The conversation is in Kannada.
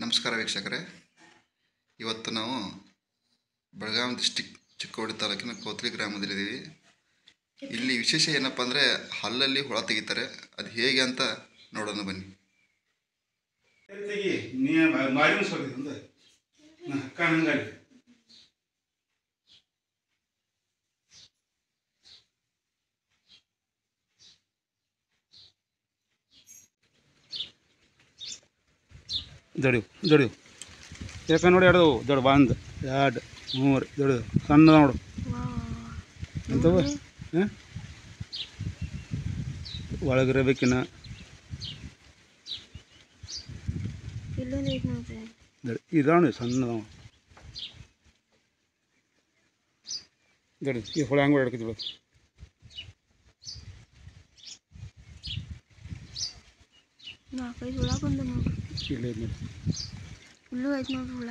ನಮಸ್ಕಾರ ವೀಕ್ಷಕರೇ, ಇವತ್ತು ನಾವು ಬೆಳಗಾವಿ ಡಿಸ್ಟಿಕ್ ಚಿಕ್ಕೋಡಿ ತಾಲೂಕಿನ ಕೋತ್ಲಿ ಗ್ರಾಮದಲ್ಲಿದ್ದೀವಿ. ಇಲ್ಲಿ ವಿಶೇಷ ಏನಪ್ಪ ಅಂದರೆ ಹಲ್ಲಲ್ಲಿ ಹುಳ ತೆಗಿತಾರೆ. ಅದು ಹೇಗೆ ಅಂತ ನೋಡೋಣ ಬನ್ನಿ. ಜಡಿಯು ಯಾಕೆ ನೋಡಿ ಎರಡು ದೊಡ್ಡ 1 2 3 ದೊಡ್ಡ ಸಣ್ಣ ನೋಡು ಎಂತವ ಒಳಗಿರಬೇಕಿನ ಇದಾವಣಿ ಸಣ್ಣ ದೊಡ್ಡ ಈ ಹುಳ ಹಂಗೆ ಹೊಡ್ಕಿದ್ವಿ ನಾಲ್ಕೈದು ಹುಳ ಬಂದು ನೋಡ್ರಿ. ಇಲ್ಲೇ ನೋಡಿ ಇಲ್ಲೂ ಐತೆ ನೋಡ್ರಿ ಹುಳ.